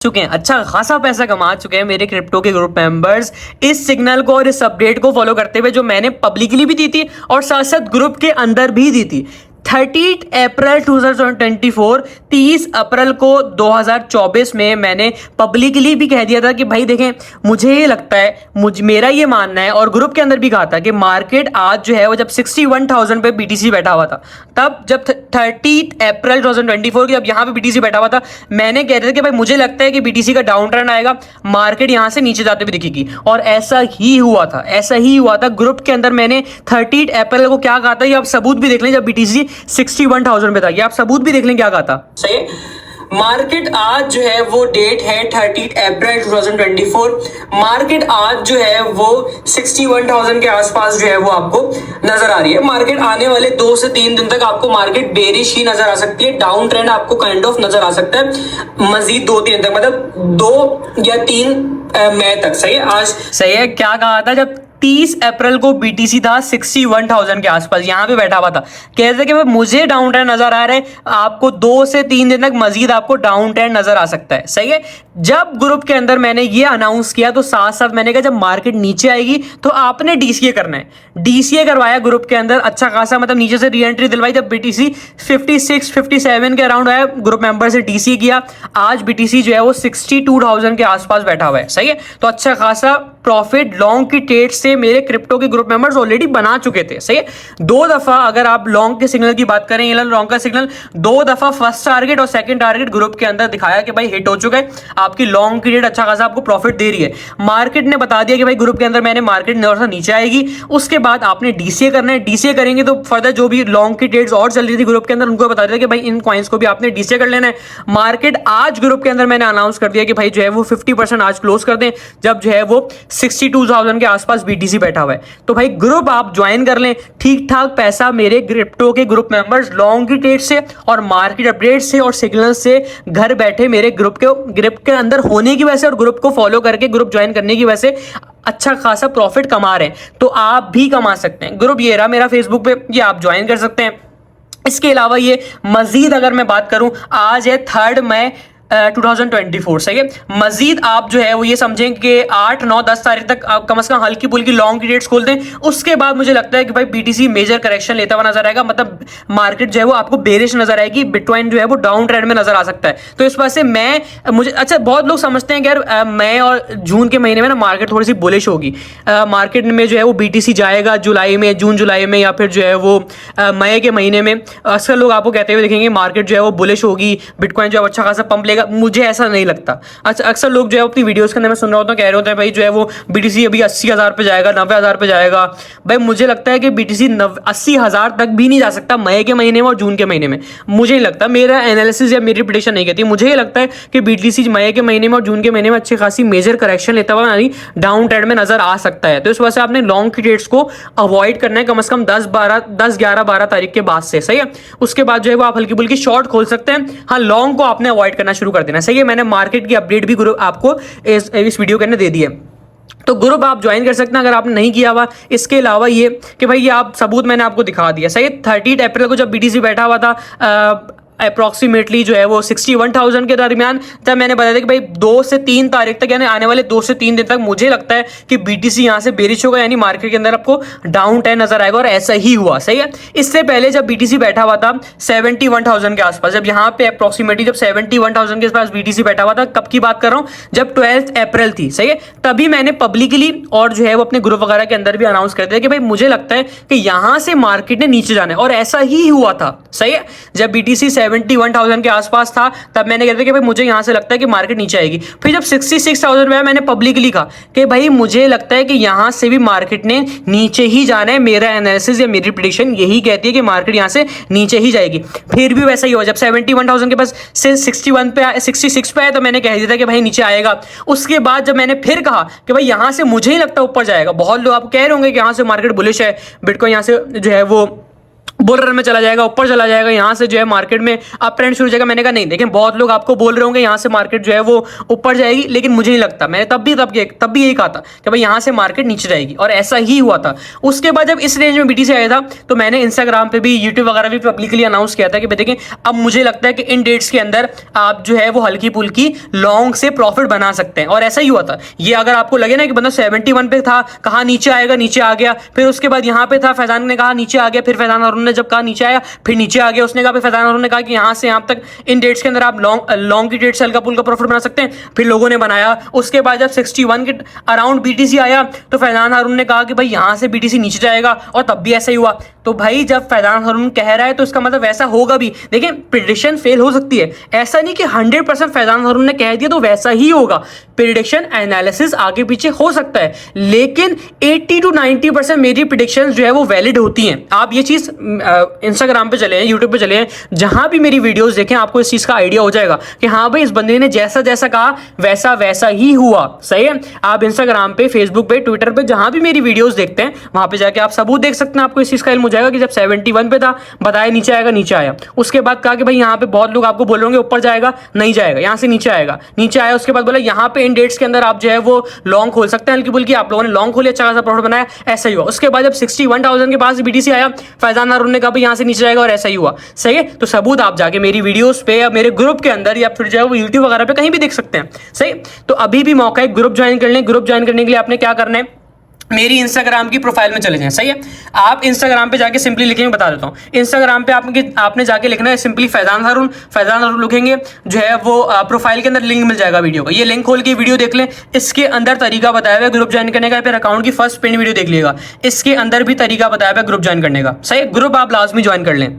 चुके हैं, अच्छा खासा पैसा कमा चुके हैं मेरे क्रिप्टो के ग्रुप मेंबर्स इस सिग्नल को और इस अपडेट को फॉलो करते हुए, जो मैंने पब्लिकली भी दी थी और साथ साथ ग्रुप के अंदर भी दी थी। 30 अप्रैल 2024, 30 अप्रैल को 2024 में मैंने पब्लिकली भी कह दिया था कि भाई देखें, मुझे ये लगता है, मेरा ये मानना है, और ग्रुप के अंदर भी कहा था कि मार्केट आज जो है वो जब 61,000 पे बीटीसी बैठा हुआ था, तब जब 30 अप्रैल 2024 की जब यहाँ पे बीटीसी बैठा हुआ था, मैंने कह दिया था कि भाई मुझे लगता है कि बीटीसी का डाउन ट्रेंड आएगा, मार्केट यहाँ से नीचे जाते हुए दिखेगी, और ऐसा ही हुआ था, ऐसा ही हुआ था। ग्रुप के अंदर मैंने 30 अप्रैल को क्या कहा था, ये आप सबूत भी देख लें, जब बीटीसी 61,000 पे था, ये आप सबूत भी देख लें क्या कहा था। सही है, मार्केट आज जो है वो डेट है 30 अप्रैल 2024, मार्केट आज जो है वो 61,000 के आसपास जो है वो आपको नजर आ रही है। मार्केट आने वाले 2 से 3 दिन तक आपको मार्केट बेरिश ही नजर आ सकती है, डाउन ट्रेंड आपको काइंड ऑफ नजर आ सकता है मजीद 2-3 तक, मतलब 2 या 3 मई तक। सही है, आज सही है, क्या कहा था जब 30 अप्रैल को बीटीसी था 61,000 के आसपास, यहां पे बैठा हुआ था, कहते कि मुझे डाउन ट्रेंड नजर आ रहा है, आपको 2 से 3 दिन तक मजीद आपको डाउन ट्रेंड नजर आ सकता है। सही है, जब ग्रुप के अंदर मैंने ये अनाउंस किया तो साथ साथ मैंने कहा जब मार्केट नीचे आएगी तो आपने डीसीए करना है, डीसीए करवाया ग्रुप के अंदर अच्छा खासा, मतलब नीचे से री एंट्री दिलवाई। जब बीटीसी 56-57 के अराउंड आया, ग्रुप मेंबर से डीसीए किया, आज बीटीसी जो है वो 62,000 के आसपास बैठा हुआ है। सही है, तो अच्छा खासा प्रॉफिट लॉन्ग की ट्रेड से मेरे क्रिप्टो के ग्रुप मेंबर्स ऑलरेडी बना चुके थे। सही है, 2 दफा अगर आप लॉन्ग के सिग्नल की बात करें, लॉन्ग का सिग्नल 2 दफा फर्स्ट टारगेट और सेकंड टारगेट ग्रुप के अंदर दिखाया कि भाई हिट हो चुका है, आपकी लॉन्ग की ट्रेड अच्छा खासा आपको प्रॉफिट दे रही है। मार्केट ने बता दिया कि भाई ग्रुप के अंदर मैंने मार्केट नीचे आएगी, उसके बाद आपने डीसीए करना है, डीसीए करेंगे तो फर्दर जो भी लॉन्ग की ट्रेड्स और चल रही थी ग्रुप के अंदर, उनको बता दिया कि भाई इन कॉइंस को भी आपने डीसीए कर लेना है। मार्केट आज ग्रुप के अंदर मैंने अनाउंस कर दिया कि भाई जो है वो 50% आज क्लोज कर दें, जब जो है वो 62,000 के आसपास बीटीसी बैठा हुआ है। तो भाई ग्रुप आप ज्वाइन कर लें, ठीक ठाक पैसा मेरे क्रिप्टो के ग्रुप मेंबर्स लॉन्ग की ट्रेड से और मार्केट अपडेट से और सिग्नल से घर बैठे मेरे ग्रुप के अंदर होने की वजह से और ग्रुप को फॉलो करके ग्रुप ज्वाइन करने की वजह से अच्छा खासा प्रॉफिट कमा रहे हैं, तो आप भी कमा सकते हैं। ग्रुप ये रहा मेरा फेसबुक पे, ये आप ज्वाइन कर सकते हैं। इसके अलावा ये मजीद अगर मैं बात करूं, आज है 3 मई 2024। सही है, मजीद आप जो है वो ये समझें कि 8, 9, 10 तारीख तक आप कम से कम हल्की फुल्की लॉन्ग की ट्रेड्स खोल दें, उसके बाद मुझे लगता है कि भाई बीटीसी मेजर करेक्शन लेता हुआ नजर आएगा, मतलब मार्केट जो है वो आपको बेरिश नजर आएगी, बिटकॉइन जो है वो डाउन ट्रेंड में नजर आ सकता है। तो इस वजह से मुझे अच्छा, बहुत लोग समझते हैं कि यार मई और जून के महीने में ना मार्केट थोड़ी सी बुलिश होगी, मार्केट में जो है वो बीटीसी जाएगा जुलाई में, जून जुलाई में, या फिर जो है वो मई के महीने में। अक्सर लोग आपको कहते हुए देखेंगे मार्केट जो है वो बुलिश होगी, बिटकॉइन जो है अच्छा खासा पंप लेगा, मुझे ऐसा नहीं लगता। अच्छा, अक्सर लोग जो है अपनी वीडियोस के अंदर मैं सुन रहा होता हूँ, कह रहे होते हैं भाई जो है वो बीटीसी अभी 80,000 पे जाएगा, 90,000 पे जाएगा। भाई मुझे लगता है कि बीटीसी 80,000 तक भी नहीं जा सकता मई के महीने में और जून के महीने में, मुझे नहीं लगता। मेरा एनालिसिस या मेरी प्रेडिक्शन नहीं कहती, मुझे ये लगता है कि बीटीसी मई के महीने में और जून के महीने में अच्छी खासी मेजर करेक्शन लेता हुआ यानी डाउन ट्रेंड में नजर आ सकता है। तो इस वजह से आपने लॉन्ग की ट्रेड्स को अवॉइड करना है कम से कम 10, 11, 12 तारीख के बाद से। सही है, उसके बाद जो है वो आप हल्की फुल्की शॉर्ट खोल सकते हैं। हाँ, लॉन्ग को आपने अवॉइड करना शुरू कर देना। सही है, मैंने मार्केट की अपडेट भी आपको इस वीडियो के अंदर दे दी है, तो ग्रुप आप ज्वाइन कर सकते हैं अगर आपने नहीं किया हुआ। इसके अलावा ये कि भाई ये आप सबूत मैंने आपको दिखा दिया। सही है, 30 अप्रैल को जब बीटीसी बैठा हुआ था अप्रॉक्सीमेटली जो है वो 61,000 के दरमियान, तब मैंने बताया था कि भाई 2 से 3 तारीख तक यानी आने वाले 2 से 3 दिन तक मुझे लगता है कि बीटीसी यहां से बेरिश होगा, यानी मार्केट के अंदर आपको डाउन ट्रेंड नजर आएगा, और ऐसा ही हुआ। सही है, इससे पहले जब बीटीसी बैठा हुआ था 71,000 के आसपास, जब यहाँ पे अप्रॉक्सीमेटली जब 71,000 के आसपास बीटीसी बैठा हुआ था, कब की बात कर रहा हूँ, जब 12 अप्रैल थी। सही है, तभी मैंने पब्लिकली और जो है वो अपने ग्रुप वगैरह के अंदर भी अनाउंस कर दिया कि भाई मुझे लगता है कि यहां से मार्केट ने नीचे जाना है, और ऐसा ही हुआ था। सही है, जब बीटीसी 71,000 के आसपास था, तब मैंने कहता कि भाई मुझे यहां से लगता है कि मार्केट नीचे आएगी। फिर जब 66,000 में मैंने पब्लिकली कहा कि भाई मुझे लगता है कि यहां से भी मार्केट ने नीचे ही जाना है, मेरा एनालिसिस या मेरी प्रेडिक्शन यही कहती है कि मार्केट यहां से नीचे ही जाएगी। फिर भी वैसा ही हुआ, जब 71,000 के पास से 66 पे आया तो मैंने कह दिया था कि भाई नीचे आएगा। उसके बाद जब मैंने फिर कहा कि भाई यहां से मुझे ही लगता है ऊपर जाएगा, बहुत लोग आप कह रहे होंगे कि यहां से मार्केट बुलिश है, बिटकॉइन यहां से जो है वो बुल रन में चला जाएगा, ऊपर चला जाएगा, यहाँ से जो है मार्केट में अप ट्रेंड शुरू हो जाएगा। मैंने कहा नहीं, देखें बहुत लोग आपको बोल रहे होंगे यहाँ से मार्केट जो है वो ऊपर जाएगी, लेकिन मुझे नहीं लगता। मैंने तब भी यही कहा था कि भाई यहाँ से मार्केट नीचे जाएगी, और ऐसा ही हुआ था। उसके बाद जब इस रेंज में BTC आया था तो मैंने इंस्टाग्राम पे भी, यूट्यूब वगैरह भी पब्लिकली अनाउंस किया था कि भाई देखें अब मुझे लगता है कि इन डेट्स के अंदर आप जो है वो हल्की फुल्की लॉन्ग से प्रॉफिट बना सकते हैं, और ऐसा ही हुआ था। ये अगर आपको लगे ना कि बंदा 71 पे था, कहा नीचे आएगा, नीचे आ गया, फिर उसके बाद यहाँ पे था, फैजान ने कहा नीचे आ गया, फिर फैजान हारून ने जब कहा नीचे आया, फिर नीचे आ गया, उसने कहा, फिर फैजान हारून ने कहा कि यहाँ से यहाँ तक इन डेट्स के अंदर आप लॉन्ग की डेट से हल्का फुल्का प्रॉफिट बना सकते हैं, फिर लोगों ने बनाया। उसके बाद जब 61 के अराउंड BTC आया तो फैजान हारून ने कहा कि भाई यहाँ से BTC नीचे जाएगा, और तब भी ऐसा ही हुआ। तो भाई जब फैजान हारून कह रहा है तो इसका मतलब वैसा होगा भी। देखिए प्रिडिक्शन फेल हो सकती है, ऐसा नहीं कि 100% फैजान हारून ने कह दिया तो वैसा ही होगा। प्रिडिक्शन एनालिसिस आगे पीछे हो सकता है, लेकिन 80 to 90% मेरी प्रिडिक्शन जो है वो वैलिड होती हैं। आप ये चीज इंस्टाग्राम पे चले हैं, यूट्यूब पे चले हैं, जहां भी मेरी वीडियोस देखें आपको इस चीज का आइडिया हो जाएगा कि हाँ भाई इस बंदे ने जैसा जैसा कहा वैसा वैसा ही हुआ। सही है। आप इंस्टाग्राम पे, फेसबुक पे, ट्विटर पे जहां भी मेरी वीडियोस देखते हैं वहां पे जाके आप सबूत देख सकते हैं, आपको इस चीज का इल्म हो जाएगा कि जब 71 पे था बताया नीचे आएगा, नीचे आया। उसके बाद कहा कि भाई यहाँ पे बहुत लोग आपको बोल रहे होंगे ऊपर जाएगा, नहीं जाएगा, यहाँ से नीचे आएगा, नीचे आया। उसके बाद बोला यहाँ पे इन डेट्स के अंदर आप जो है वो लॉन्ग खोल सकते हैं, हल्की फुल्की। आप लोगों ने लॉन्ग खोली, अच्छा खासा प्रॉफिट बनाया, ऐसा ही हुआ। उसके बाद जब 61,000 के पास BTC आया, फैजान हारून ने कहा भाई यहाँ से नीचे जाएगा, और ऐसा ही हुआ। सही है। तो सबूत आप जाके मेरी वीडियोस पे या मेरे ग्रुप के अंदर या फिर जो है वो यूट्यूब वगैरह पे कहीं भी देख सकते हैं। सही। तो अभी भी मौका है, ग्रुप ज्वाइन कर लें। ग्रुप ज्वाइन करने के लिए आपने क्या करना है, मेरी इंस्टाग्राम की प्रोफाइल में चले जाएं। सही है। आप इंस्टाग्राम पे जाके सिंपली लिखेंगे, बता देता हूँ। इंस्टाग्राम पे आपने जाके लिखना है सिंपली फैजान हारून लिखेंगे, जो है वो प्रोफाइल के अंदर लिंक मिल जाएगा वीडियो का। ये लिंक खोल के वीडियो देख लें, इसके अंदर तरीका बताया हुआ है ग्रुप ज्वाइन करने का। फिर अकाउंट की फर्स्ट पिन वीडियो देख लीजिएगा, इसके अंदर भी तरीका बताया हुआ है ग्रुप ज्वाइन करने का। सही है। ग्रुप आप लाजमी ज्वाइन कर लें।